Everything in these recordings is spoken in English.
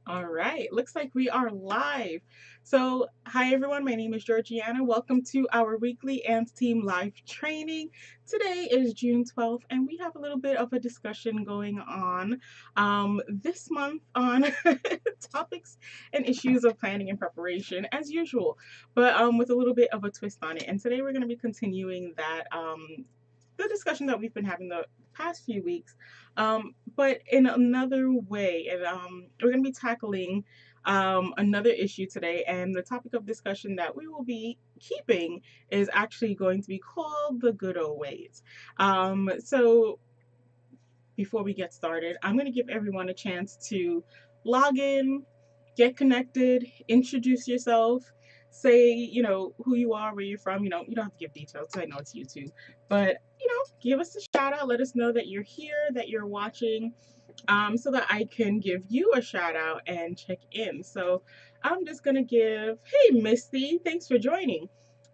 All right, looks like we are live. So, hi everyone, my name is Georgiana. Welcome to our weekly ANTS Team live training. Today is June 12th, and we have a little bit of a discussion going on this month on topics and issues of planning and preparation, as usual, but with a little bit of a twist on it. And today we're going to be continuing the discussion that we've been having the past few weeks, but in another way. And we're going to be tackling another issue today. And the topic of discussion that we will be keeping is actually going to be called the good old ways. So before we get started, I'm going to give everyone a chance to log in, get connected, introduce yourself, say, who you are, where you're from. You don't have to give details because I know it's YouTube, but, give us a shout out. Let us know that you're here, that you're watching, so that I can give you a shout out and check in. So I'm just going to hey, Misty, thanks for joining.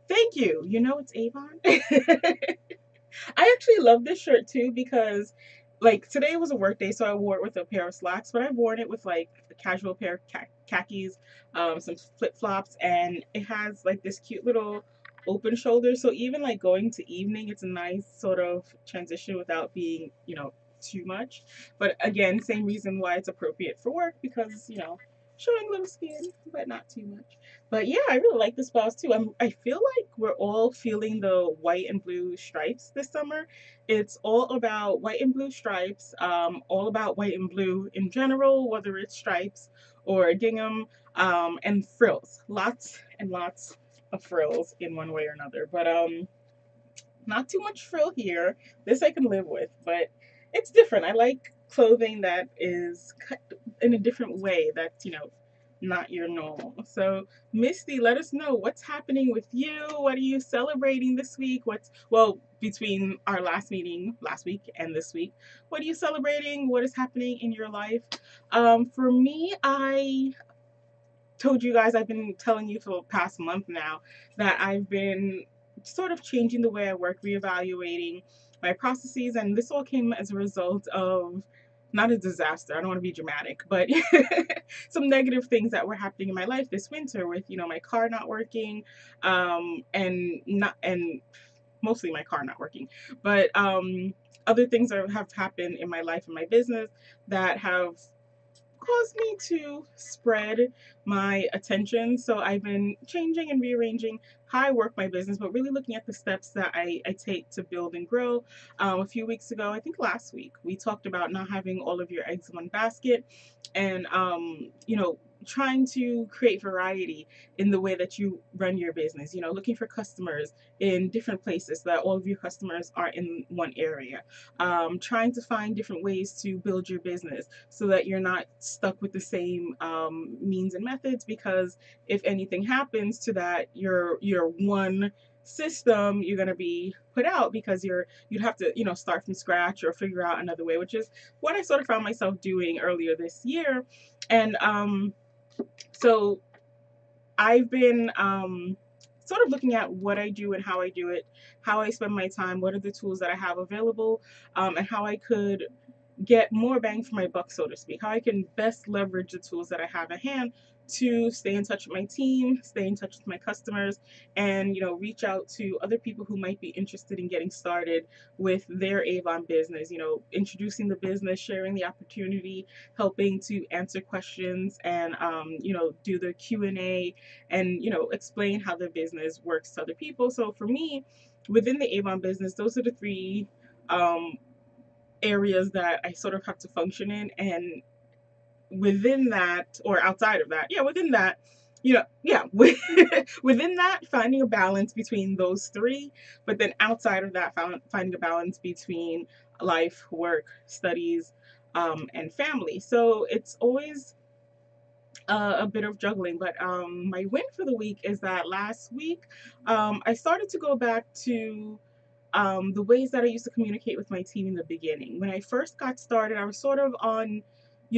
Thank you. It's Avon. I actually love this shirt too because like today was a work day, so I wore it with a pair of slacks, but I've worn it with like a casual pair of khakis, some flip flops, and it has like this cute little open shoulder. So even like going to evening, it's a nice sort of transition without being, too much. But again, same reason why it's appropriate for work because, showing a little skin, but not too much. But yeah, I really like this blouse too. I feel like we're all feeling the white and blue stripes this summer. It's all about white and blue stripes, all about white and blue in general, whether it's stripes or gingham, and frills. Lots and lots of frills in one way or another. But not too much frill here. This I can live with, but it's different. I like clothing that is cut in a different way that's, not your normal. So, Misty, let us know what's happening with you. What are you celebrating this week? Between our last meeting last week and this week, what are you celebrating? What is happening in your life? For me, I told you guys, I've been telling you for the past month now that I've been sort of changing the way I work, reevaluating my processes, and this all came as a result of not a disaster. I don't want to be dramatic, but some negative things that were happening in my life this winter with, my car not working, and mostly my car not working, but other things that have happened in my life and my business that have caused me to spread my attention. So I've been changing and rearranging how I work my business, but really looking at the steps that I take to build and grow. A few weeks ago, I think last week, we talked about not having all of your eggs in one basket and, trying to create variety in the way that you run your business, looking for customers in different places so that all of your customers are in one area, trying to find different ways to build your business so that you're not stuck with the same means and methods, because if anything happens to that, your one system, you're going to be put out because you'd have to, start from scratch or figure out another way, which is what I sort of found myself doing earlier this year. And so I've been sort of looking at what I do and how I do it, how I spend my time, what are the tools that I have available, and how I could get more bang for my buck, so to speak, how I can best leverage the tools that I have at hand to stay in touch with my team, stay in touch with my customers, and reach out to other people who might be interested in getting started with their Avon business, introducing the business, sharing the opportunity, helping to answer questions, and do the Q&A, and explain how the business works to other people. So for me, within the Avon business, those are the three um, areas that I sort of have to function in. And within that, or outside of that, yeah, within that, yeah, within that, finding a balance between those three, but then outside of that, finding a balance between life, work, studies, and family. So it's always a bit of juggling. But my win for the week is that last week, I started to go back to the ways that I used to communicate with my team in the beginning. When I first got started, I was sort of on,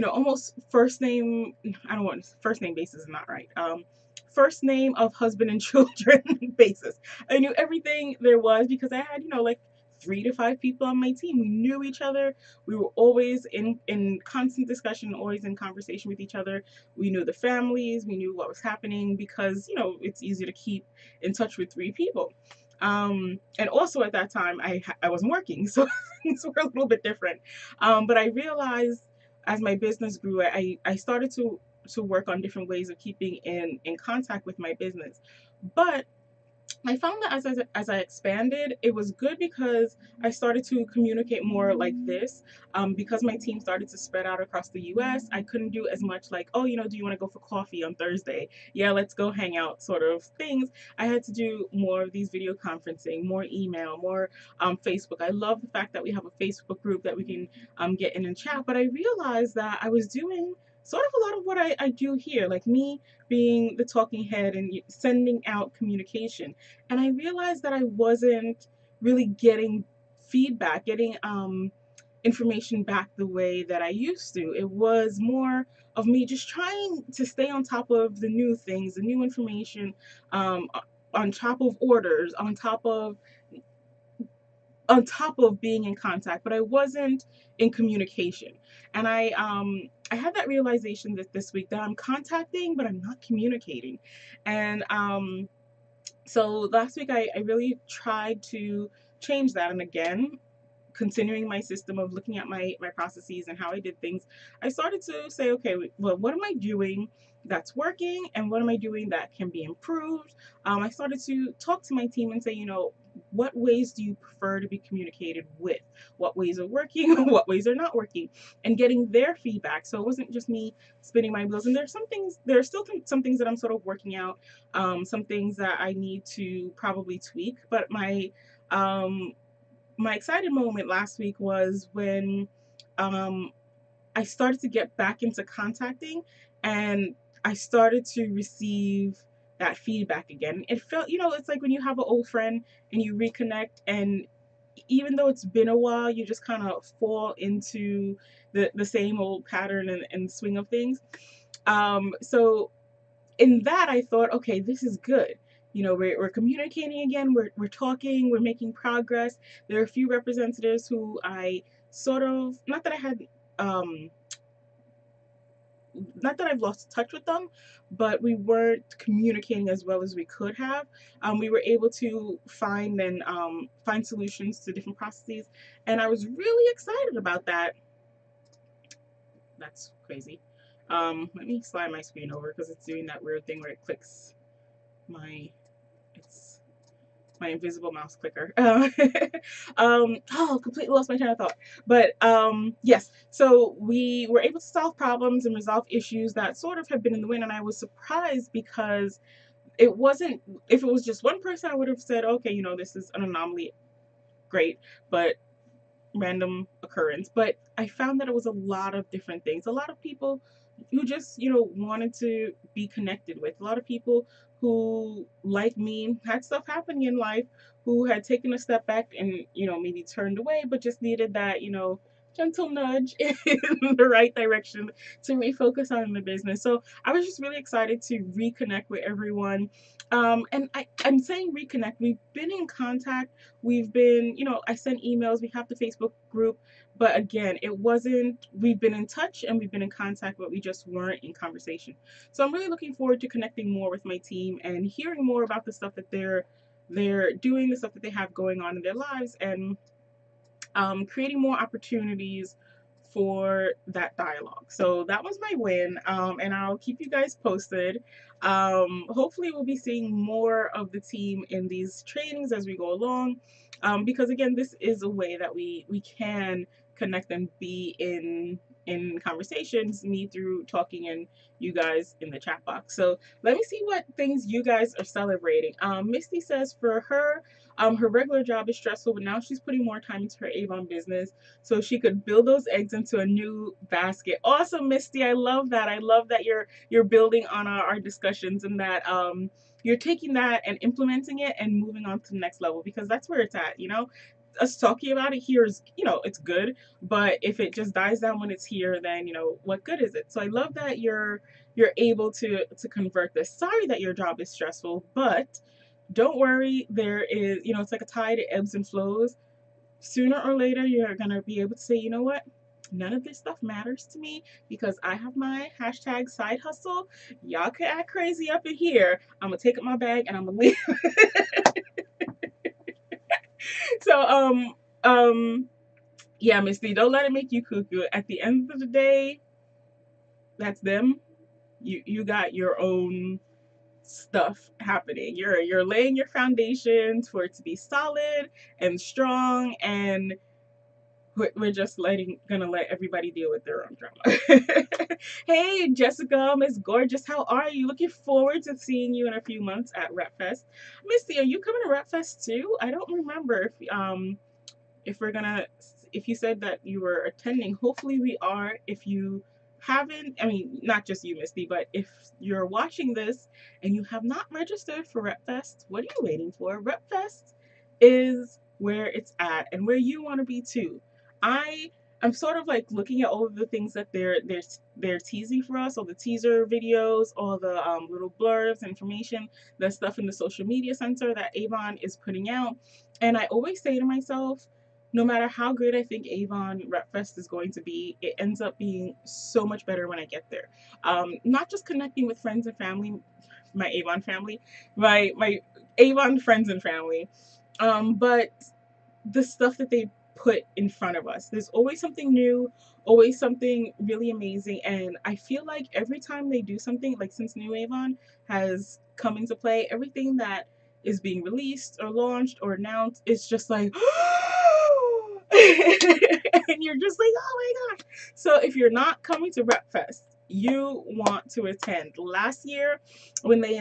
almost first name, I don't want first name basis is not right. First name of husband and children basis. I knew everything there was because I had, like 3 to 5 people on my team. We knew each other. We were always in constant discussion, always in conversation with each other. We knew the families. We knew what was happening because it's easy to keep in touch with 3 people. And also at that time, I wasn't working, so things were a little bit different. But I realized as my business grew, I started to work on different ways of keeping in contact with my business. But I found that as I expanded, it was good because I started to communicate more like this. Because my team started to spread out across the U.S., I couldn't do as much like, oh, do you want to go for coffee on Thursday? Yeah, let's go hang out sort of things. I had to do more of these video conferencing, more email, more Facebook. I love the fact that we have a Facebook group that we can get in and chat. But I realized that I was doing sort of a lot of what I do here, like me being the talking head and sending out communication. And I realized that I wasn't really getting feedback, getting information back the way that I used to. It was more of me just trying to stay on top of the new things, the new information, on top of orders, on top of being in contact, but I wasn't in communication. And I had that realization that this week that I'm contacting, but I'm not communicating. And so last week I really tried to change that. And again, continuing my system of looking at my processes and how I did things, I started to say, okay, well, what am I doing that's working and what am I doing that can be improved? I started to talk to my team and say, what ways do you prefer to be communicated with? What ways are working? What ways are not working? And getting their feedback. So it wasn't just me spinning my wheels. And there are still some things that I'm sort of working out, some things that I need to probably tweak. But my excited moment last week was when um, I started to get back into contacting and I started to receive that feedback again. It felt, it's like when you have an old friend and you reconnect, and even though it's been a while, you just kind of fall into the same old pattern and swing of things. So in that, I thought, okay, this is good. We're communicating again, we're talking, we're making progress. There are a few representatives who I sort of, not that I've lost touch with them, but we weren't communicating as well as we could have. We were able to find solutions to different processes, and I was really excited about that. That's crazy. Let me slide my screen over because it's doing that weird thing where it clicks my it's my invisible mouse clicker. Completely lost my train of thought. But yes, so we were able to solve problems and resolve issues that sort of had been in the wind, and I was surprised because it wasn't. If it was just one person, I would have said, okay, this is an anomaly, great, but random occurrence. But I found that it was a lot of different things. A lot of people who just, wanted to be connected with. A lot of people who, like me, had stuff happening in life, who had taken a step back and, maybe turned away, but just needed that, gentle nudge in the right direction to refocus on the business. So I was just really excited to reconnect with everyone. And I'm saying reconnect. We've been in contact. We've been, I sent emails. We have the Facebook group. But again, we've been in touch and we've been in contact, but we just weren't in conversation. So I'm really looking forward to connecting more with my team and hearing more about the stuff that they're doing, the stuff that they have going on in their lives, and creating more opportunities for that dialogue. So that was my win, and I'll keep you guys posted. Hopefully, we'll be seeing more of the team in these trainings as we go along, because again, this is a way that we can connect and be in conversations, me through talking and you guys in the chat box. So let me see what things you guys are celebrating. Misty says for her, her regular job is stressful, but now she's putting more time into her Avon business so she could build those eggs into a new basket. Awesome, Misty. I love that. I love that you're building on our discussions, and that you're taking that and implementing it and moving on to the next level, because that's where it's at. Us talking about it here is, it's good, but if it just dies down when it's here, then what good is it? So I love that you're able to convert this. Sorry that your job is stressful, but don't worry, there is, it's like a tide, it ebbs and flows. sooner or later you're gonna be able to say, you know what? None of this stuff matters to me because I have my hashtag side hustle. Y'all can act crazy up in here. I'm gonna take up my bag and I'm gonna leave. So yeah, Misty, don't let it make you cuckoo. At the end of the day, that's them. You got your own stuff happening. You're laying your foundations for it to be solid and strong, and we're just gonna let everybody deal with their own drama. Hey Jessica, Miss Gorgeous, how are you? Looking forward to seeing you in a few months at Rep Fest. Missy, are you coming to Rep Fest too? I don't remember if we're gonna, if you said that you were attending. Hopefully we are. If you haven't, I mean, not just you, Misty, but if you're watching this and you have not registered for RepFest, what are you waiting for? RepFest is where it's at and where you want to be too. I'm sort of like looking at all of the things that they're teasing for us, all the teaser videos, all the little blurbs, information, the stuff in the social media center that Avon is putting out. And I always say to myself, no matter how great I think Avon Rep Fest is going to be, it ends up being so much better when I get there. Not just connecting with friends and family, my Avon family, my Avon friends and family, but the stuff that they put in front of us. There's always something new, always something really amazing, and I feel like every time they do something, like since New Avon has come into play, everything that is being released or launched or announced is just like and you're just like, oh my gosh. So if you're not coming to Rep Fest, you want to attend. Last year when they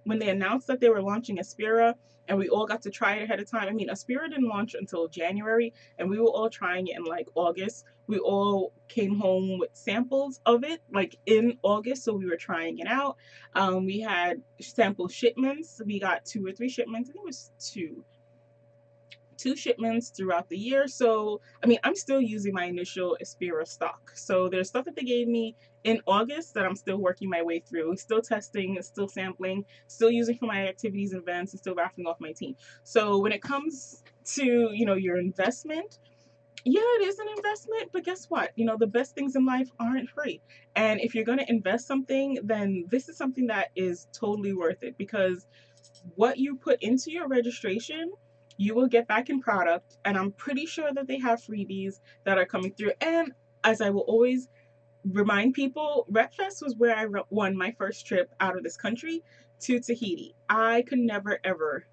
announced that they were launching Aspira, and we all got to try it ahead of time. I mean, Aspira didn't launch until January, and we were all trying it in like August. We all came home with samples of it like in August, so we were trying it out. We had sample shipments. We got 2 or 3 shipments. I think it was two shipments throughout the year. So, I mean, I'm still using my initial Aspira stock. So there's stuff that they gave me in August that I'm still working my way through, still testing, still sampling, still using for my activities and events, and still raffling off my team. So when it comes to, your investment, yeah, it is an investment, but guess what? The best things in life aren't free. And if you're going to invest something, then this is something that is totally worth it, because what you put into your registration, you will get back in product. And I'm pretty sure that they have freebies that are coming through. And as I will always remind people, RepFest was where I won my first trip out of this country to Tahiti. I could never, ever,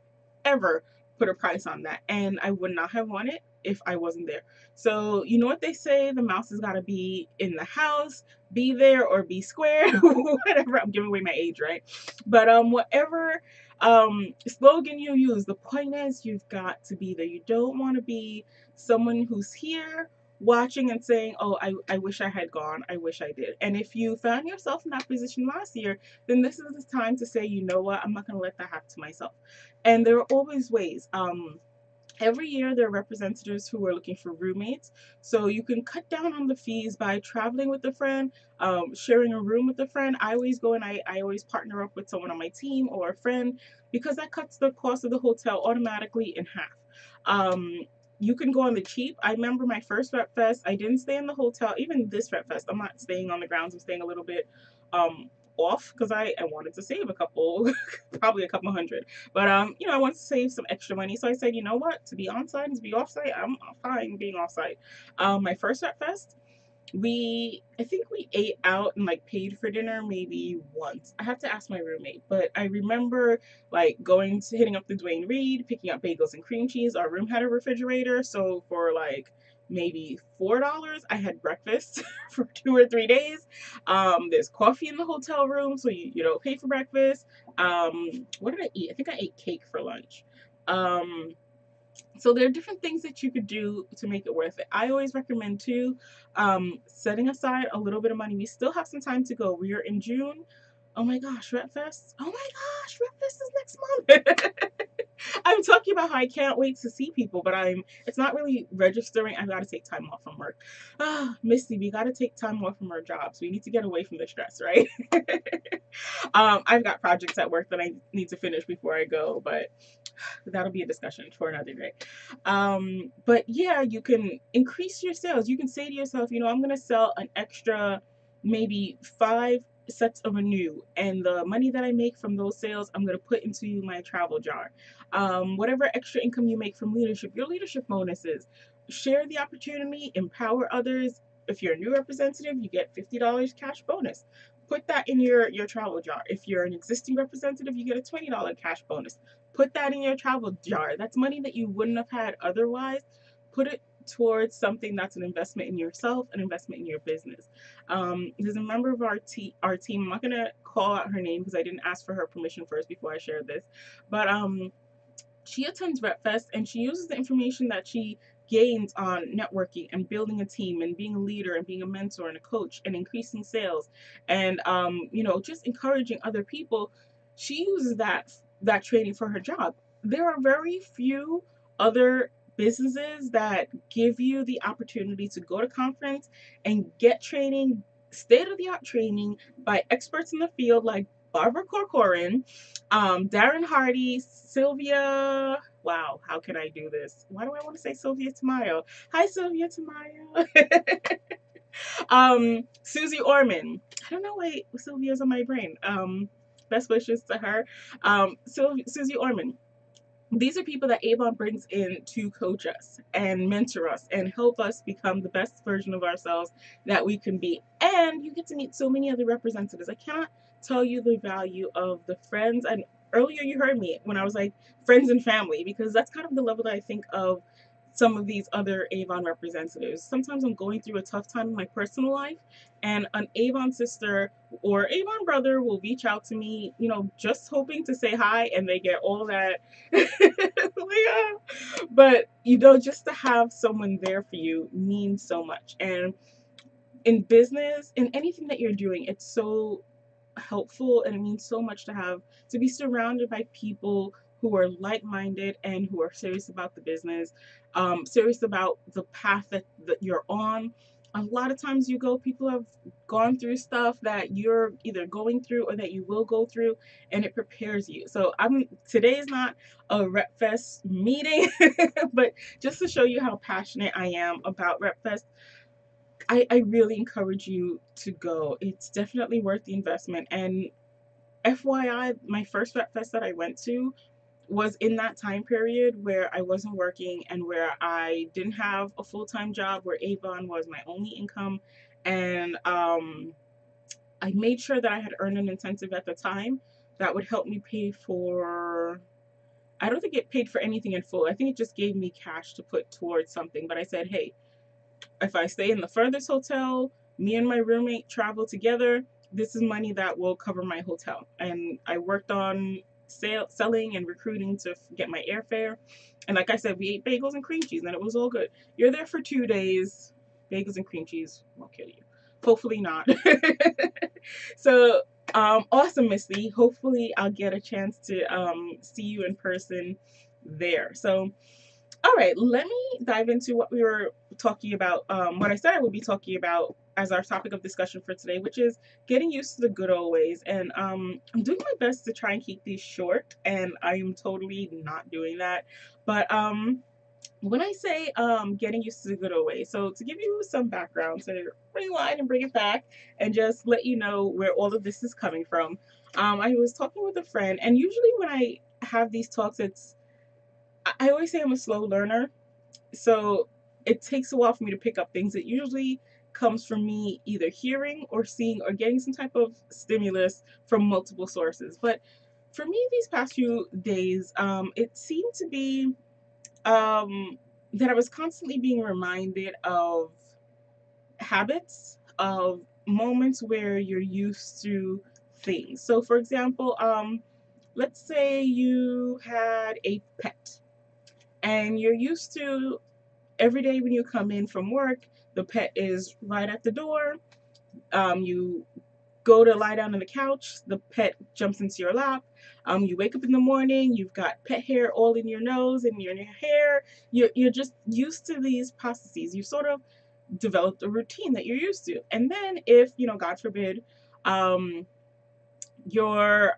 ever put a price on that. And I would not have won it if I wasn't there. So, you know what they say? The mouse has got to be in the house, be there or be square, whatever. I'm giving away my age, right? But whatever slogan you use, the point is you've got to be there. You don't want to be someone who's here watching and saying, oh, I wish I had gone, I wish I did. And if you found yourself in that position last year, then this is the time to say, you know what, I'm not going to let that happen to myself. And there are always ways. Every year there are representatives who are looking for roommates, so you can cut down on the fees by traveling with a friend, sharing a room with a friend. I always go and I always partner up with someone on my team or a friend, because that cuts the cost of the hotel automatically in half. um, you can go on the cheap. I remember my first Rep Fest, I didn't stay in the hotel. Even this Rep Fest, I'm not staying on the grounds. I'm staying a little bit off, because I wanted to save a couple, probably a couple hundred. But I want to save some extra money, so I said, you know what? To be on site and to be off site, I'm fine being off site. My first Rep Fest, I think we ate out and like paid for dinner maybe once. I have to ask my roommate, but I remember like hitting up the Dwayne Reed, picking up bagels and cream cheese. Our room had a refrigerator, so for like maybe $4, I had breakfast for 2 or 3 days. There's coffee in the hotel room, so you don't pay for breakfast. What did I eat? I think I ate cake for lunch. So there are different things that you could do to make it worth it. I always recommend too, setting aside a little bit of money. We still have some time to go. We are in June. Oh my gosh, RepFest. Oh my gosh, RepFest is next month. I'm talking about how I can't wait to see people, but it's not really registering. I've got to take time off from work. Misty, we got to take time off from our jobs. We need to get away from the stress, right? I've got projects at work that I need to finish before I go, but that'll be a discussion for another day. But yeah, you can increase your sales. You can say to yourself, I'm going to sell an extra maybe 5 sets of Renew, and the money that I make from those sales, I'm going to put into my travel jar. Whatever extra income you make from leadership, your leadership bonuses, share the opportunity, empower others. If you're a new representative, you get $50 cash bonus. Put that in your travel jar. If you're an existing representative, you get a $20 cash bonus. Put that in your travel jar. That's money that you wouldn't have had otherwise. Put it towards something that's an investment in yourself, an investment in your business. There's a member of our team. I'm not gonna call out her name because I didn't ask for her permission first before I shared this, but she attends RepFest, and she uses the information that she gains on networking and building a team and being a leader and being a mentor and a coach and increasing sales and just encouraging other people. She uses that training for her job. There are very few other businesses that give you the opportunity to go to conference and get training, state of the art training by experts in the field like Barbara Corcoran, Darren Hardy, Sylvia. Wow, how can I do this? Why do I want to say Sylvia Tamayo? Hi, Sylvia Tamayo. Susie Orman. I don't know why Sylvia's on my brain. Best wishes to her. Susie Orman. These are people that Avon brings in to coach us and mentor us and help us become the best version of ourselves that we can be. And you get to meet so many other representatives. I cannot tell you the value of the friends. And earlier you heard me when I was like friends and family, because that's kind of the level that I think of some of these other Avon representatives. Sometimes I'm going through a tough time in my personal life, and an Avon sister or Avon brother will reach out to me, just hoping to say hi, and they get all that. But just to have someone there for you means so much. And in business, in anything that you're doing, it's so helpful, and it means so much to be surrounded by people who are like-minded and who are serious about the business, serious about the path that you're on. A lot of times people have gone through stuff that you're either going through or that you will go through, and it prepares you. So today is not a RepFest meeting, but just to show you how passionate I am about RepFest, I really encourage you to go. It's definitely worth the investment. And FYI, my first RepFest that I went to was in that time period where I wasn't working and where I didn't have a full-time job, where Avon was my only income. And I made sure that I had earned an incentive at the time that would help me pay for. I don't think it paid for anything in full. I think it just gave me cash to put towards something. But I said, hey, if I stay in the furthest hotel, me and my roommate travel together, this is money that will cover my hotel. And I worked on selling and recruiting to get my airfare. And like I said, we ate bagels and cream cheese, and it was all good. You're there for 2 days. Bagels and cream cheese won't kill you. Hopefully not. So, awesome, Misty. Hopefully, I'll get a chance to see you in person there. So, all right, let me dive into what we were talking about, what I said I would be talking about as our topic of discussion for today, which is getting used to the good old ways. And I'm doing my best to try and keep these short, and I am totally not doing that. But when I say getting used to the good old ways, so to give you some background, to rewind and bring it back and just let you know where all of this is coming from, I was talking with a friend, and usually when I have these talks, I always say I'm a slow learner, so it takes a while for me to pick up things. It usually comes from me either hearing or seeing or getting some type of stimulus from multiple sources. But for me, these past few days, it seemed to be that I was constantly being reminded of habits, of moments where you're used to things. So, for example, let's say you had a pet and you're used to every day when you come in from work, the pet is right at the door. You go to lie down on the couch, the pet jumps into your lap. You wake up in the morning, you've got pet hair all in your nose and in your hair. You're just used to these processes. You sort of developed a routine that you're used to. And then if, God forbid, your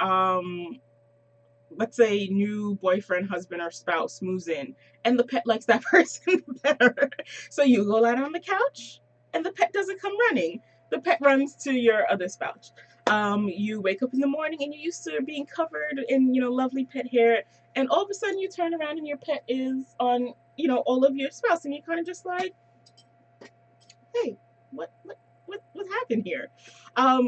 let's say new boyfriend, husband, or spouse moves in, and the pet likes that person better. So you go lie on the couch, and the pet doesn't come running. The pet runs to your other spouse. You wake up in the morning and you're used to being covered in, lovely pet hair, and all of a sudden you turn around and your pet is on, all of your spouse, and you're kind of just like, hey, what happened here?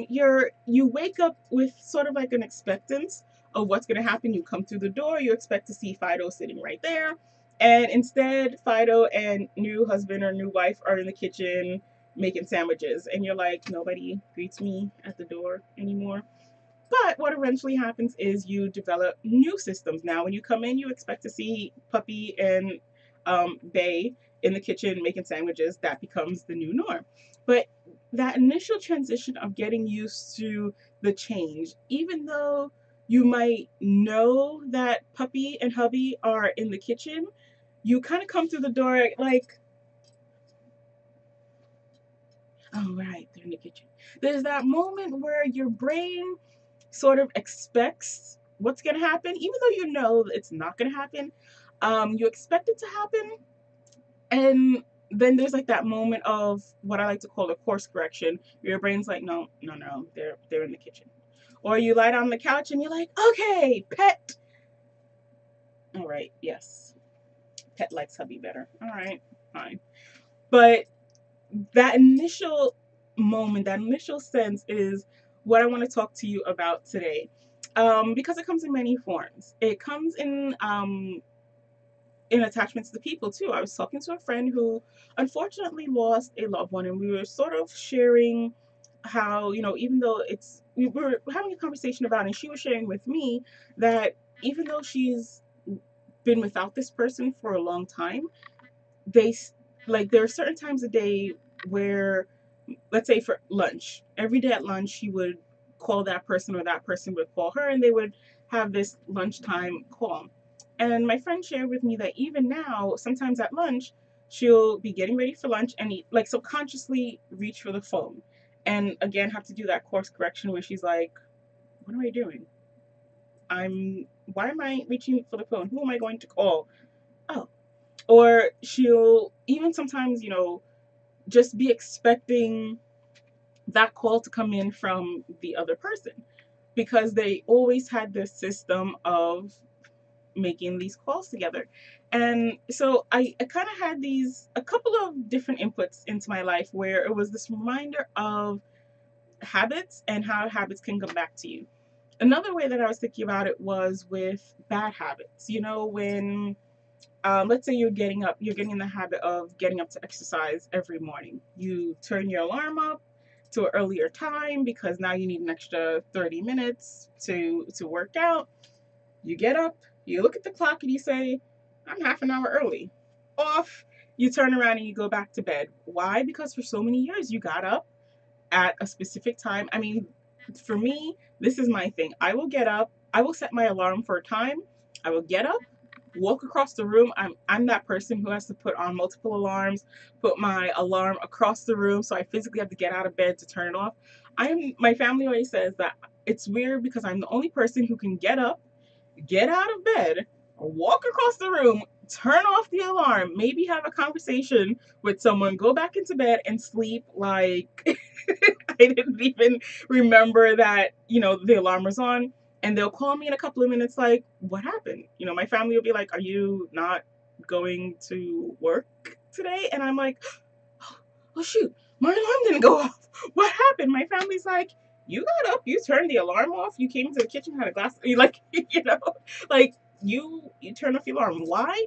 You wake up with sort of like an expectance of what's going to happen. You come through the door, you expect to see Fido sitting right there, and instead Fido and new husband or new wife are in the kitchen making sandwiches, and you're like, nobody greets me at the door anymore. But what eventually happens is you develop new systems. Now, when you come in, you expect to see Puppy and Bay in the kitchen making sandwiches. That becomes the new norm. But that initial transition of getting used to the change, even though you might know that Puppy and hubby are in the kitchen, you kind of come through the door like, oh, right, they're in the kitchen. There's that moment where your brain sort of expects what's going to happen, even though you know it's not going to happen. You expect it to happen, and then there's like that moment of what I like to call a course correction. Your brain's like, no, no, no, they're in the kitchen. Or you lie down on the couch and you're like, okay, pet. All right, yes, pet likes hubby better. All right, fine. But that initial moment, that initial sense is what I want to talk to you about today. Because it comes in many forms. It comes in attachments to people too. I was talking to a friend who unfortunately lost a loved one, and we were sort of sharing how, even though we were having a conversation about it, and she was sharing with me that even though she's been without this person for a long time, they like there are certain times a day where, let's say for lunch, every day at lunch she would call that person or that person would call her, and they would have this lunchtime call. And my friend shared with me that even now, sometimes at lunch, she'll be getting ready for lunch and like subconsciously reach for the phone, and again have to do that course correction where she's like, what am I doing? Why am I reaching for the phone? Who am I going to call? Oh. Or she'll even sometimes, just be expecting that call to come in from the other person, because they always had this system of making these calls together. And so I kind of had a couple of different inputs into my life where it was this reminder of habits and how habits can come back to you. Another way that I was thinking about it was with bad habits. When let's say you're getting in the habit of getting up to exercise every morning. You turn your alarm up to an earlier time because now you need an extra 30 minutes to work out. You get up, you look at the clock, and you say, I'm half an hour early. Off. You turn around and you go back to bed. Why? Because for so many years you got up at a specific time. I mean, for me, this is my thing. I will get up, I will set my alarm for a time. I will get up, walk across the room. I'm that person who has to put on multiple alarms, put my alarm across the room, so I physically have to get out of bed to turn it off. My family always says that it's weird because I'm the only person who can get up, get out of bed, walk across the room, turn off the alarm, maybe have a conversation with someone, go back into bed and sleep like I didn't even remember that, the alarm was on. And they'll call me in a couple of minutes like, what happened? My family will be like, are you not going to work today? And I'm like, oh shoot, my alarm didn't go off. What happened? My family's like, you got up, you turned the alarm off, you came into the kitchen, had a glass, like, like you turn off the alarm. Why?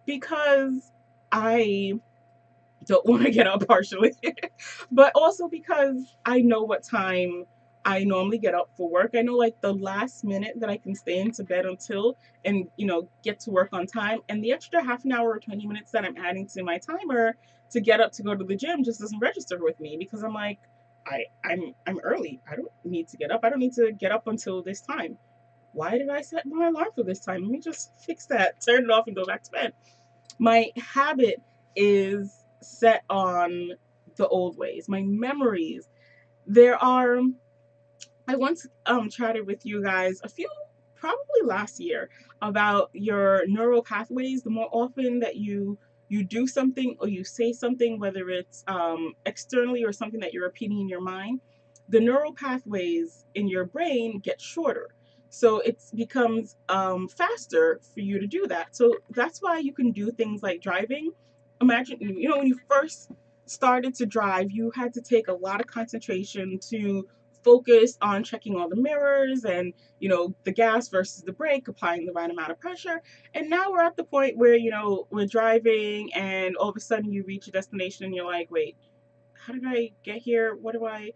Because I don't want to get up partially, but also because I know what time I normally get up for work. I know like the last minute that I can stay into bed until and get to work on time, and the extra half an hour or 20 minutes that I'm adding to my timer to get up to go to the gym just doesn't register with me, because I'm like, I'm early. I don't need to get up. I don't need to get up until this time. Why did I set my alarm for this time? Let me just fix that, turn it off, and go back to bed. My habit is set on the old ways, my memories. There are, I once chatted with you guys a few probably last year about your neural pathways. The more often that you do something or you say something, whether it's externally or something that you're repeating in your mind, the neural pathways in your brain get shorter. So it becomes faster for you to do that. So that's why you can do things like driving. Imagine, when you first started to drive, you had to take a lot of concentration to focus on checking all the mirrors and the gas versus the brake, applying the right amount of pressure. And now we're at the point where we're driving and all of a sudden you reach a destination and you're like, wait, how did I get here? What do I?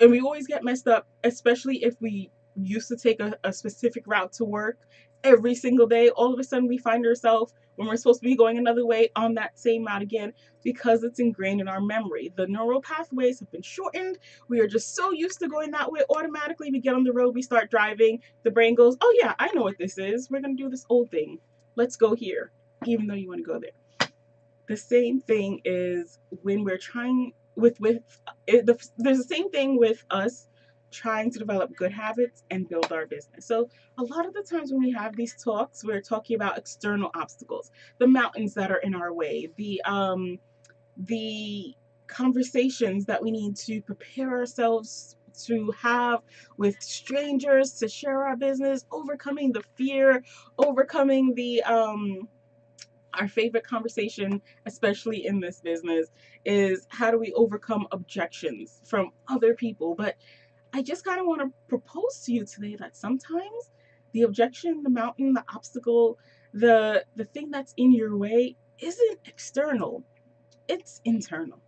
And we always get messed up, especially if we used to take a specific route to work every single day. All of a sudden, we find ourselves when we're supposed to be going another way on that same route again because it's ingrained in our memory. The neural pathways have been shortened. We are just so used to going that way. Automatically, we get on the road, we start driving. The brain goes, oh, yeah, I know what this is. We're going to do this old thing. Let's go here, even though you want to go there. The same thing is when we're trying there's the same thing with us trying to develop good habits and build our business. So a lot of the times when we have these talks, we're talking about external obstacles, the mountains that are in our way, the conversations that we need to prepare ourselves to have with strangers to share our business, overcoming the fear, overcoming the our favorite conversation, especially in this business, is how do we overcome objections from other people. But I just kind of want to propose to you today that sometimes the objection, the mountain, the obstacle, the thing that's in your way isn't external, it's internal.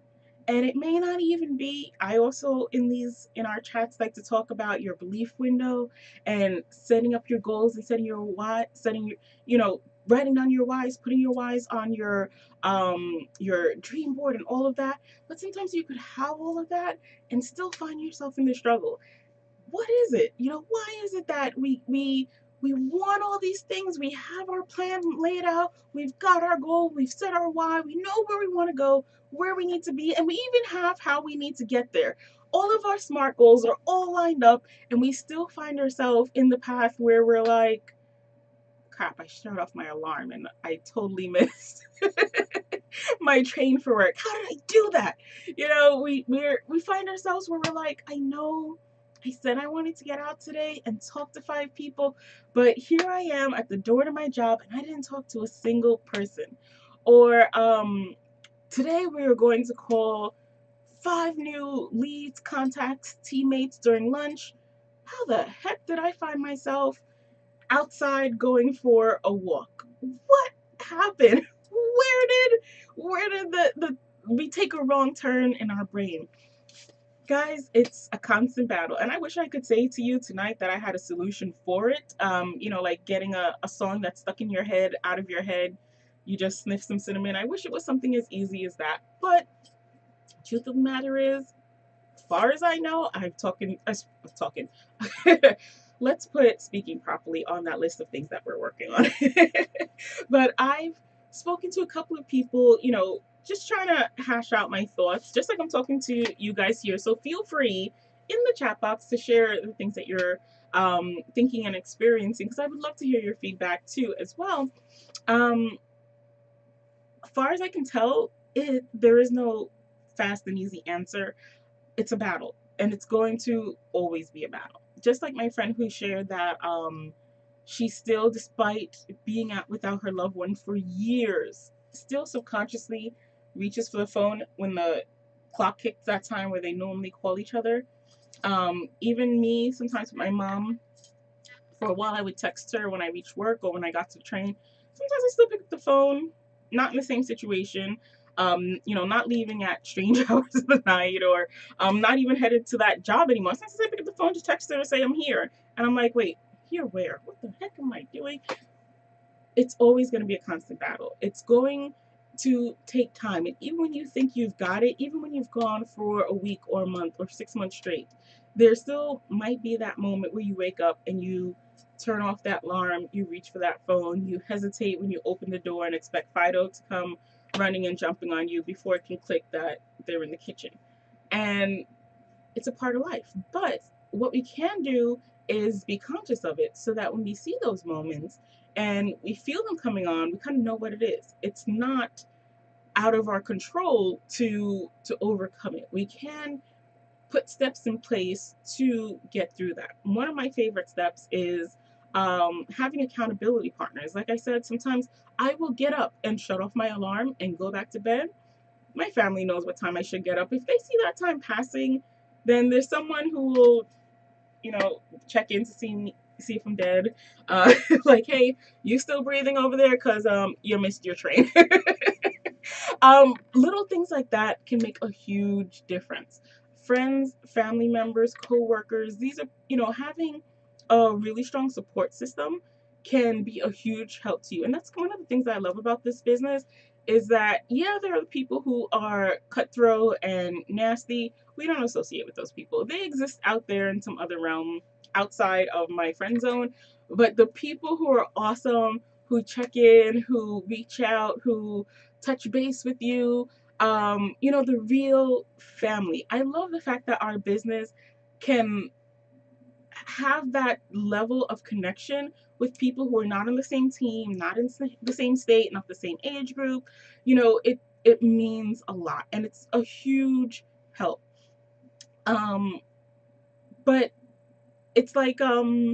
And it may not even be. I also in our chats like to talk about your belief window and setting up your goals and setting your why, setting your, writing down your whys, putting your whys on your dream board and all of that. But sometimes you could have all of that and still find yourself in the struggle. What is it? Why is it that we want all these things? We have our plan laid out. We've got our goal. We've set our why. We know where we want to go, where we need to be, and we even have how we need to get there. All of our SMART goals are all lined up, and we still find ourselves in the path where we're like, crap, I shut off my alarm and I totally missed my train for work. How did I do that? We find ourselves where we're like, I know I said I wanted to get out today and talk to 5 people, but here I am at the door to my job and I didn't talk to a single person. Or today we were going to call 5 new leads, contacts, teammates during lunch. How the heck did I find myself outside going for a walk? What happened? Where did the we take a wrong turn in our brain? Guys, it's a constant battle. And I wish I could say to you tonight that I had a solution for it. Like getting a song that's stuck in your head, out of your head. You just sniff some cinnamon. I wish it was something as easy as that. But truth of the matter is, as far as I know, talking. Let's put speaking properly on that list of things that we're working on. But I've spoken to a couple of people, just trying to hash out my thoughts, just like I'm talking to you guys here. So feel free in the chat box to share the things that you're thinking and experiencing, because I would love to hear your feedback too as well. As far as I can tell, there is no fast and easy answer. It's a battle, and it's going to always be a battle. Just like my friend who shared that she still, despite being out without her loved one for years, still subconsciously reaches for the phone when the clock hits that time where they normally call each other. Even me, sometimes with my mom, for a while I would text her when I reached work or when I got to the train. Sometimes I still pick up the phone, not in the same situation. Not leaving at strange hours of the night, or not even headed to that job anymore. Sometimes I pick up the phone, just text her and say I'm here. And I'm like, wait, here where? What the heck am I doing? It's always going to be a constant battle. It's going to take time. And even when you think you've got it, even when you've gone for a week or a month or 6 months straight, there still might be that moment where you wake up and you turn off that alarm, you reach for that phone, you hesitate when you open the door and expect Fido to come running and jumping on you before it can click that they're in the kitchen. And it's a part of life. But what we can do is be conscious of it so that when we see those moments and we feel them coming on, we kind of know what it is. It's not out of our control to overcome it. We can put steps in place to get through that. One of my favorite steps is having accountability partners. Like I said, sometimes I will get up and shut off my alarm and go back to bed. My family knows what time I should get up. If they see that time passing, then there's someone who will, check in to see if I'm dead. Like, hey, you still breathing over there? Cause you missed your train. Little things like that can make a huge difference. Friends, family members, co-workers, these are, having a really strong support system can be a huge help to you. And that's one of the things I love about this business is that, yeah, there are people who are cutthroat and nasty. We don't associate with those people. They exist out there in some other realm outside of my friend zone. But the people who are awesome, who check in, who reach out, who touch base with you, the real family. I love the fact that our business can have that level of connection with people who are not on the same team, not in the same state, not the same age group. It means a lot and it's a huge help. But it's like matter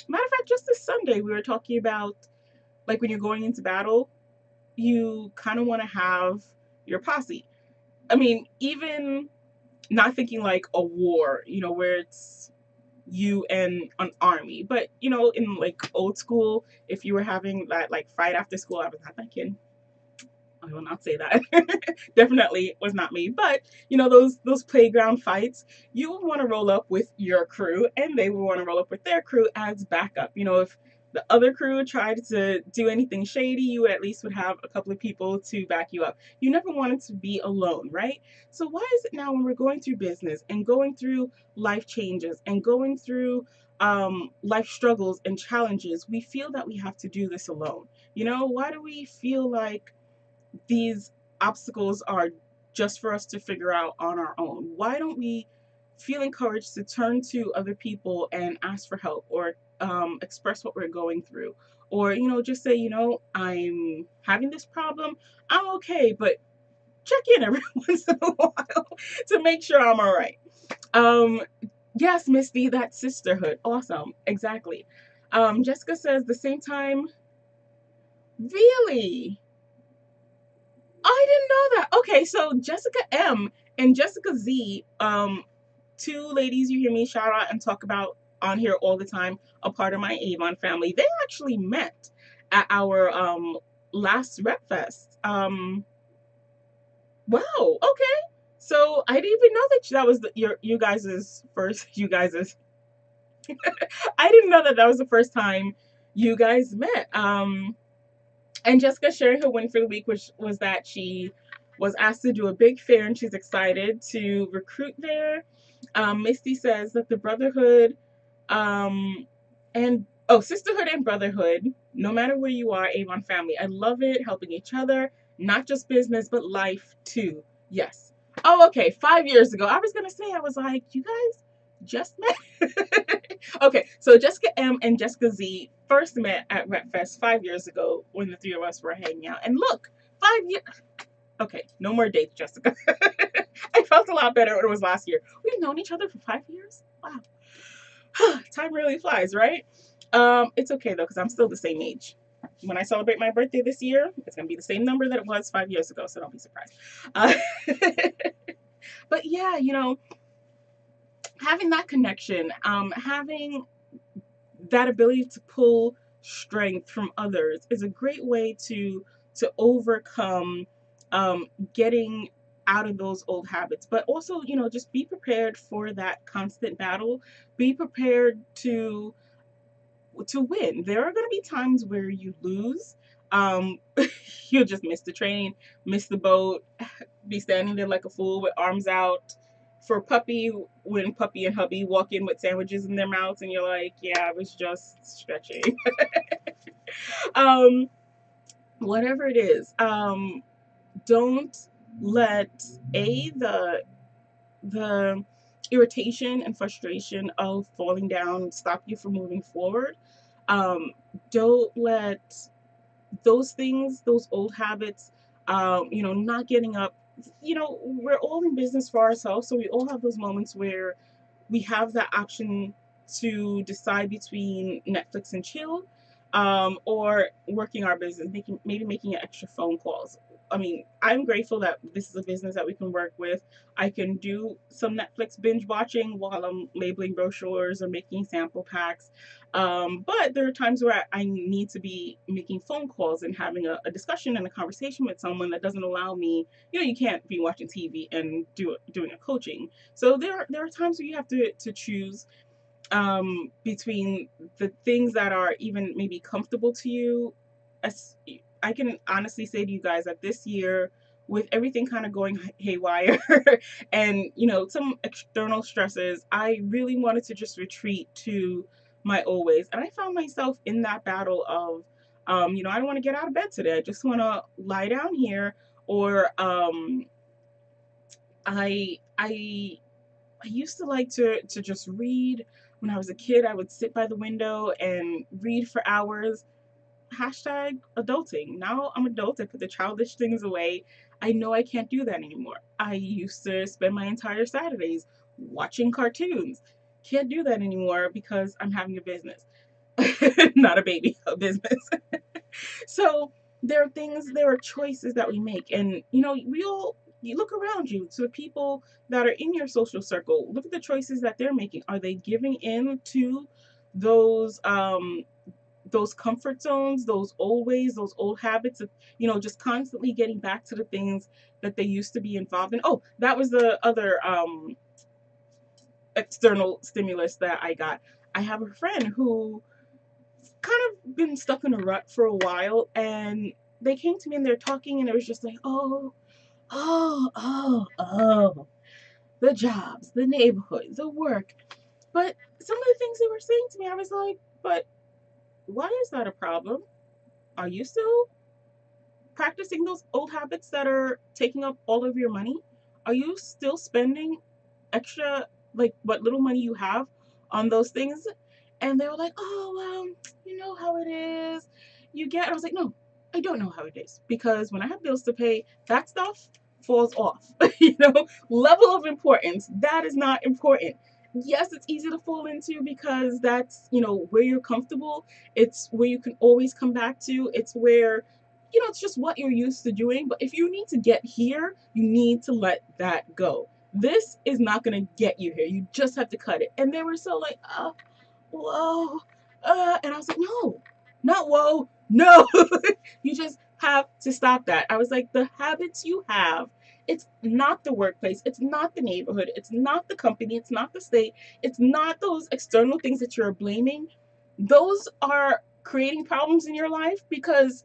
of fact, just this Sunday we were talking about, like, when you're going into battle, you kind of want to have your posse. I mean, even not thinking like a war, where it's you and an army, but in like old school, if you were having that like fight after school, I was not that kid. I will not say that. Definitely was not me. But those playground fights, you would want to roll up with your crew, and they would want to roll up with their crew as backup. If the other crew tried to do anything shady, you at least would have a couple of people to back you up. You never wanted to be alone, right? So why is it now when we're going through business and going through life changes and going through life struggles and challenges, we feel that we have to do this alone? Why do we feel like these obstacles are just for us to figure out on our own? Why don't we feel encouraged to turn to other people and ask for help, or express what we're going through, or just say, I'm having this problem, I'm okay, but check in every once in a while to make sure I'm all right. Yes, Misty, that sisterhood, awesome, exactly. Jessica says the same time. Really? I didn't know that. Okay, so Jessica M and Jessica Z, two ladies you hear me shout out and talk about on here all the time, a part of my Avon family. They actually met at our last Rep Fest. Wow. Okay. So I didn't even know that was you guys's first. You guys's. I didn't know that was the first time you guys met. And Jessica sharing her win for the week, which was that she was asked to do a big fair and she's excited to recruit there. Misty says that the brotherhood and sisterhood and brotherhood, no matter where you are, Avon family. I love it, helping each other, not just business, but life too. Yes. Oh, okay. 5 years ago, I was going to say, I was like, you guys just met? Okay, so Jessica M and Jessica Z first met at Rep Fest 5 years ago when the three of us were hanging out. And look, 5 years. Okay, no more dates, Jessica. I felt a lot better when it was last year. We've known each other for 5 years? Wow. Time really flies, right? It's okay though, because I'm still the same age. When I celebrate my birthday this year, it's going to be the same number that it was 5 years ago, so don't be surprised. But yeah, having that connection, having that ability to pull strength from others is a great way to overcome getting out of those old habits. But also, just be prepared for that constant battle. Be prepared to win. There are going to be times where you lose. You'll just miss the train, miss the boat, be standing there like a fool with arms out for Puppy when Puppy and hubby walk in with sandwiches in their mouths and you're like, yeah, I was just stretching. um, Whatever it is, don't let the irritation and frustration of falling down stop you from moving forward. um, don't let those things, those old habits, not getting up. We're all in business for ourselves, so we all have those moments where we have that option to decide between Netflix and chill, or working our business, making extra phone calls. I mean, I'm grateful that this is a business that we can work with. I can do some Netflix binge watching while I'm labeling brochures or making sample packs. But there are times where I need to be making phone calls and having a discussion and a conversation with someone that doesn't allow me. You can't be watching TV and doing a coaching. So there are times where you have to choose, between the things that are even maybe comfortable to you. As I can honestly say to you guys that this year, with everything kind of going haywire and some external stresses, I really wanted to just retreat to my old ways, and I found myself in that battle of, I don't want to get out of bed today. I just want to lie down here, or I I used to like to just read. When I was a kid, I would sit by the window and read for hours. Hashtag adulting. Now I'm adult. I put the childish things away. I know I can't do that anymore. I used to spend my entire Saturdays watching cartoons. Can't do that anymore because I'm having a business. Not a baby, a business. So there are choices that we make, and we all, you look around you to the people that are in your social circle. Look at the choices that they're making. Are they giving in to those those comfort zones, those old ways, those old habits of just constantly getting back to the things that they used to be involved in? Oh, that was the other external stimulus that I got. I have a friend who kind of been stuck in a rut for a while, and they came to me and they're talking, and it was just like, oh, the jobs, the neighborhood, the work. But some of the things they were saying to me, I was like, but why is that a problem? Are you still practicing those old habits that are taking up all of your money? Are you still spending extra, like what little money you have, on those things? And they were like, oh, well, you know how it is. You get, I was like, no, I don't know how it is. Because when I have bills to pay, that stuff falls off. Level of importance, that is not important. Yes, it's easy to fall into because that's, where you're comfortable. It's where you can always come back to. It's where, it's just what you're used to doing. But if you need to get here, you need to let that go. This is not going to get you here. You just have to cut it. And they were so like, whoa, and I was like, no, not whoa, no. You just have to stop that. I was like, the habits you have, it's not the workplace, it's not the neighborhood, it's not the company, it's not the state, it's not those external things that you're blaming. Those are creating problems in your life because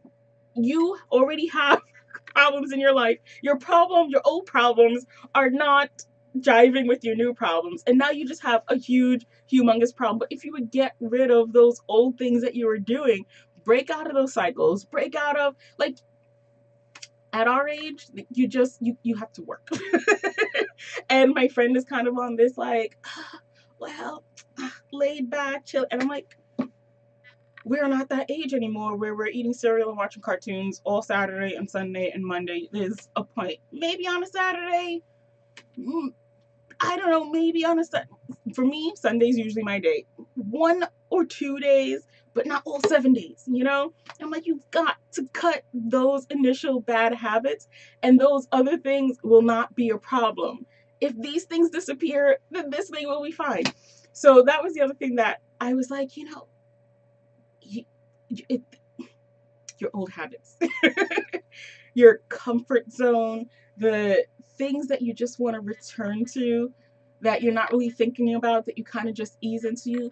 you already have problems in your life. Your old problems are not jiving with your new problems. And now you just have a huge, humongous problem. But if you would get rid of those old things that you were doing, break out of those cycles, break out of, like, at our age, you have to work. And my friend is kind of on this like, well, laid back, chill. And I'm like, we're not that age anymore where we're eating cereal and watching cartoons all Saturday and Sunday and Monday. There's a point. Maybe on a Saturday, I don't know, maybe on a Sunday. For me, Sunday's usually my day. 1 or 2 days, but not all 7 days, I'm like, you've got to cut those initial bad habits, and those other things will not be a problem. If these things disappear, then this thing will be fine. So that was the other thing that I was like, you, it, your old habits, your comfort zone, the things that you just want to return to, that you're not really thinking about, that you kind of just ease into.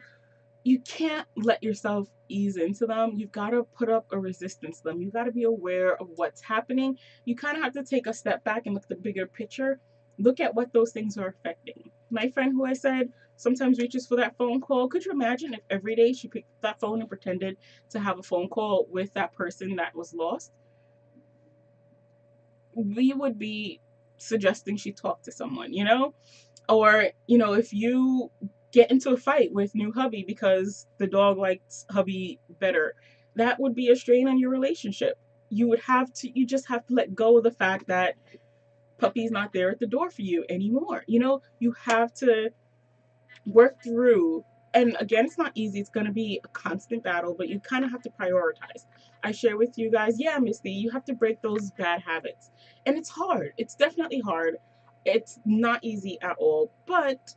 You can't let yourself ease into them. You've got to put up a resistance to them. You've got to be aware of what's happening. You kind of have to take a step back and look at the bigger picture. Look at what those things are affecting. My friend who I said sometimes reaches for that phone call, could you imagine if every day she picked up that phone and pretended to have a phone call with that person that was lost? We would be suggesting she talk to someone. Or, if you get into a fight with new hubby because the dog likes hubby better, that would be a strain on your relationship. You just have to let go of the fact that puppy's not there at the door for you anymore. You have to work through, and again, it's not easy. It's going to be a constant battle, but you kind of have to prioritize. I share with you guys, yeah, Misty, you have to break those bad habits. And it's hard. It's definitely hard. It's not easy at all. But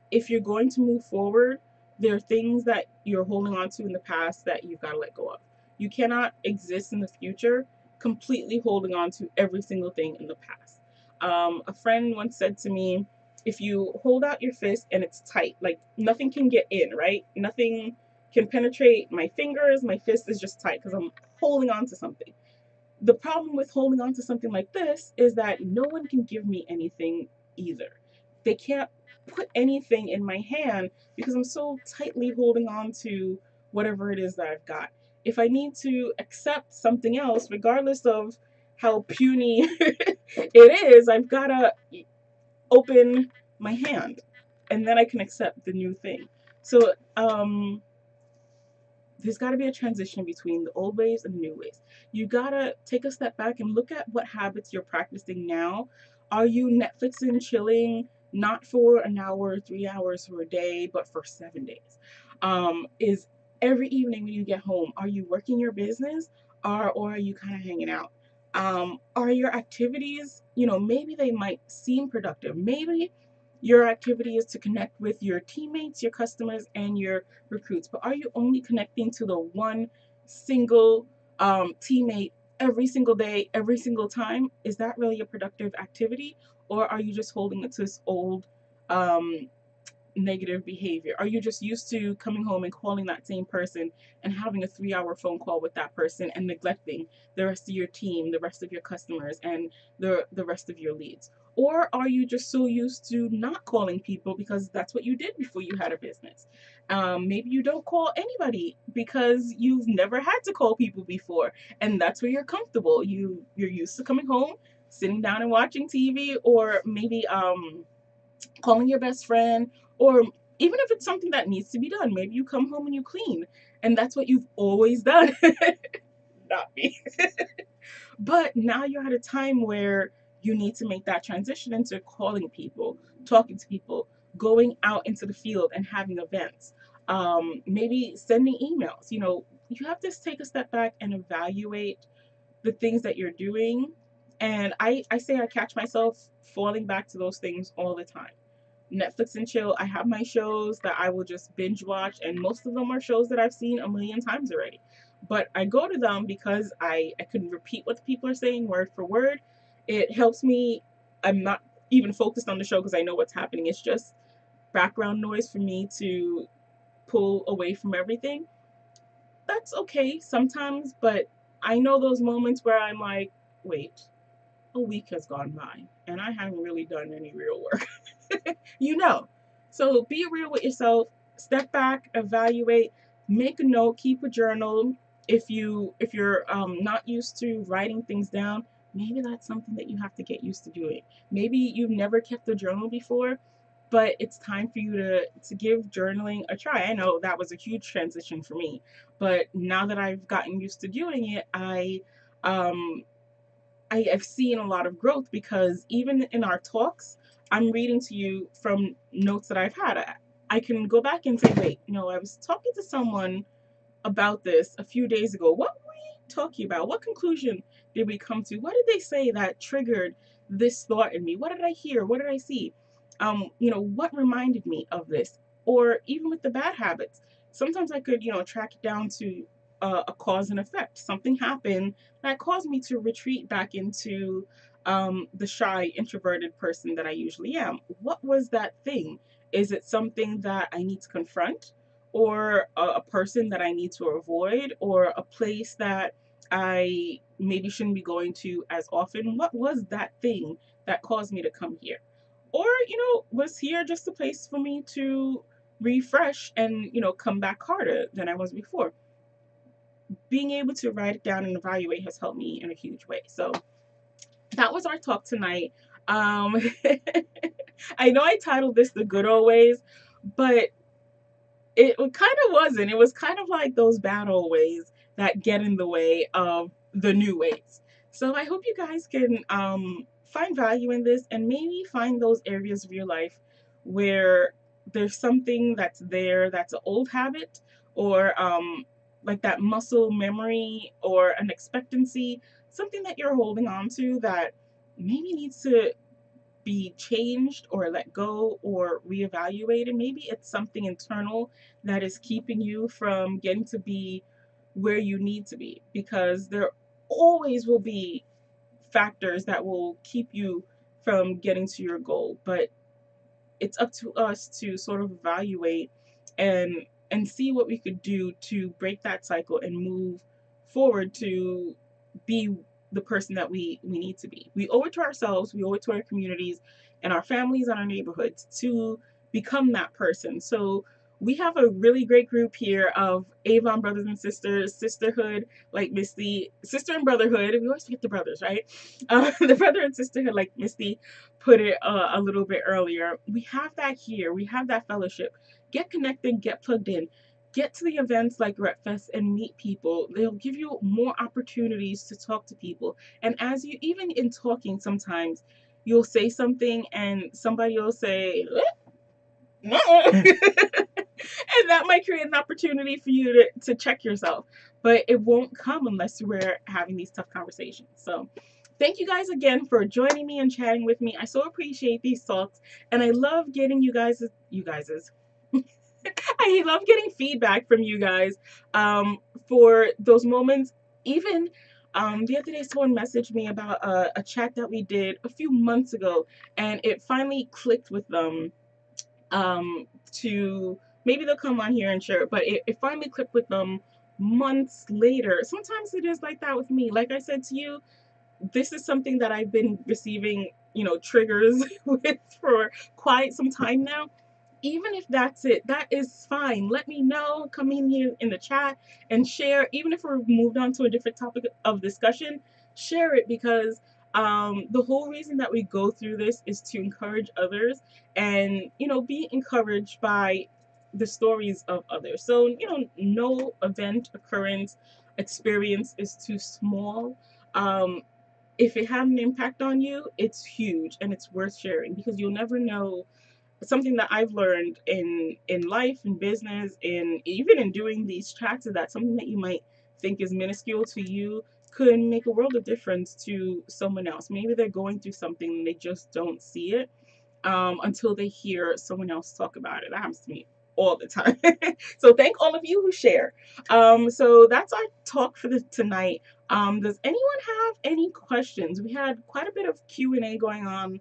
if you're going to move forward, there are things that you're holding on to in the past that you've got to let go of. You cannot exist in the future completely holding on to every single thing in the past. A friend once said to me, if you hold out your fist and it's tight, like nothing can get in, right? Nothing can penetrate my fingers. My fist is just tight because I'm holding on to something. The problem with holding on to something like this is that no one can give me anything either. They can't put anything in my hand because I'm so tightly holding on to whatever it is that I've got. If I need to accept something else, regardless of how puny it is, I've got to open my hand and then I can accept the new thing. So, there's got to be a transition between the old ways and the new ways. You got to take a step back and look at what habits you're practicing now. Are you Netflixing, chilling, not for an hour, 3 hours for a day, but for 7 days? Is every evening when you get home, are you working your business, or are you kind of hanging out? Are your activities, maybe they might seem productive. Maybe your activity is to connect with your teammates, your customers, and your recruits, but are you only connecting to the one single teammate every single day, every single time? Is that really a productive activity? Or are you just holding it to this old um, negative behavior? Are you just used to coming home and calling that same person and having a 3 hour phone call with that person and neglecting the rest of your team, the rest of your customers, and the rest of your leads? Or are you just so used to not calling people because that's what you did before you had a business? Maybe you don't call anybody because you've never had to call people before, and that's where you're comfortable. You're used to coming home, sitting down and watching TV, or maybe calling your best friend, or even if it's something that needs to be done, maybe you come home and you clean, and that's what you've always done. Not me. But now you're at a time where you need to make that transition into calling people, talking to people, going out into the field and having events, maybe sending emails. You have to take a step back and evaluate the things that you're doing. And I say I catch myself falling back to those things all the time. Netflix and chill. I have my shows that I will just binge watch, and most of them are shows that I've seen a million times already. But I go to them because I can repeat what the people are saying word for word. It helps me. I'm not even focused on the show because I know what's happening. It's just background noise for me to pull away from everything. That's okay sometimes, but I know those moments where I'm like, wait, a week has gone by and I haven't really done any real work. you know. So be real with yourself. Step back, evaluate, make a note, keep a journal. If you're not used to writing things down, maybe that's something that you have to get used to doing. Maybe you've never kept a journal before, but it's time for you to give journaling a try. I know that was a huge transition for me, but now that I've gotten used to doing it, um I've seen a lot of growth because even in our talks, I'm reading to you from notes that I've had. I can go back and say, wait, I was talking to someone about this a few days ago. What were we talking about? What conclusion did we come to? What did they say that triggered this thought in me? What did I hear? What did I see? What reminded me of this? Or even with the bad habits, sometimes I could, track it down to a cause and effect. Something happened that caused me to retreat back into the shy, introverted person that I usually am. What was that thing? Is it something that I need to confront? Or a person that I need to avoid, or a place that I maybe shouldn't be going to as often? What was that thing that caused me to come here? Or, was here just a place for me to refresh and, come back harder than I was before? Being able to write it down and evaluate has helped me in a huge way. So that was our talk tonight. Um, I know I titled this The Good Old Ways, but it kind of wasn't. It was kind of like those bad old ways that get in the way of the new ways. So I hope you guys can find value in this and maybe find those areas of your life where there's something that's there that's an old habit, or like that muscle memory or an expectancy, something that you're holding on to that maybe needs to be changed or let go or reevaluated. Maybe it's something internal that is keeping you from getting to be where you need to be, because there always will be factors that will keep you from getting to your goal. But it's up to us to sort of evaluate and see what we could do to break that cycle and move forward to be the person that we need to be. We owe it to ourselves, we owe it to our communities and our families and our neighborhoods to become that person. So we have a really great group here of Avon brothers and sisters, sisterhood, like Misty, sister and brotherhood. We always get the brothers, right? The brother and sisterhood, like Misty put it a little bit earlier. We have that here. We have that fellowship. Get connected, get plugged in, get to the events like Retfest and meet people. They'll give you more opportunities to talk to people. And as you, even in talking, sometimes you'll say something and somebody will say, no. And that might create an opportunity for you to check yourself. But it won't come unless we're having these tough conversations. So thank you guys again for joining me and chatting with me. I so appreciate these talks. And I love getting you guys's I love getting feedback from you guys for those moments. Even the other day, someone messaged me about a chat that we did a few months ago, and it finally clicked with them to maybe they'll come on here and share it, but it finally clicked with them months later. Sometimes it is like that with me. Like I said to you, this is something that I've been receiving, triggers with for quite some time now. Even if that's it, that is fine. Let me know. Come in here in the chat and share. Even if we're moved on to a different topic of discussion, share it, because the whole reason that we go through this is to encourage others and, be encouraged by the stories of others. So, no event, occurrence, experience is too small. If it had an impact on you, it's huge and it's worth sharing, because you'll never know. Something that I've learned in life, in business, in even in doing these chats, is that something that you might think is minuscule to you could make a world of difference to someone else. Maybe they're going through something and they just don't see it until they hear someone else talk about it. That happens to me all the time. So thank all of you who share. So that's our talk for tonight. Does anyone have any questions? We had quite a bit of Q&A going on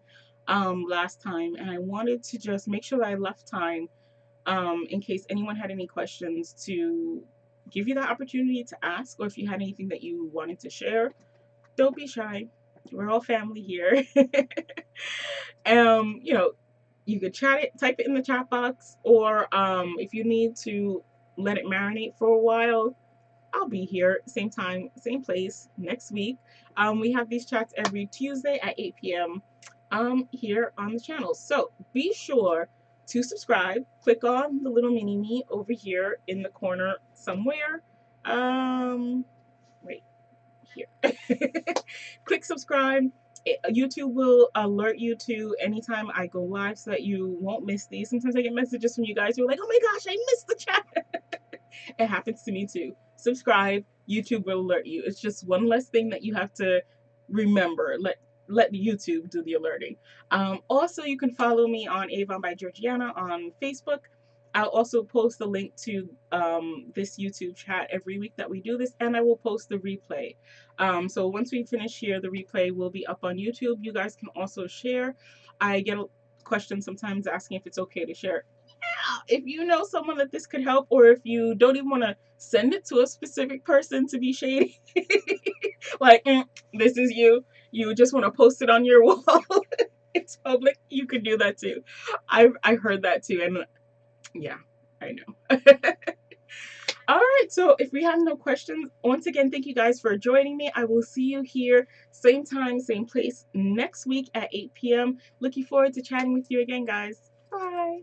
last time, and I wanted to just make sure that I left time in case anyone had any questions to give you that opportunity to ask, or if you had anything that you wanted to share. Don't be shy. We're all family here. You know, you could chat it, type it in the chat box, or if you need to let it marinate for a while, I'll be here, same time, same place next week. We have these chats every Tuesday at 8 p.m. Here on the channel. So be sure to subscribe. Click on the little mini me over here in the corner somewhere. Right here. Click subscribe. YouTube will alert you to anytime I go live, so that you won't miss these. Sometimes I get messages from you guys who are like, oh my gosh, I missed the chat. It happens to me too. Subscribe. YouTube will alert you. It's just one less thing that you have to remember. Let YouTube do the alerting. Also, you can follow me on Avon by Georgiana on Facebook. I'll also post a link to this YouTube chat every week that we do this, and I will post the replay. So once we finish here, the replay will be up on YouTube. You guys can also share. I get a question sometimes asking if it's okay to share. If you know someone that this could help, or if you don't even want to send it to a specific person to be shady, like this is you just want to post it on your wall, it's public, you could do that too. I heard that too, and yeah, I know. All right, so if we have no questions, once again, thank you guys for joining me. I will see you here, same time, same place next week at 8 p.m. Looking forward to chatting with you again, guys. Bye.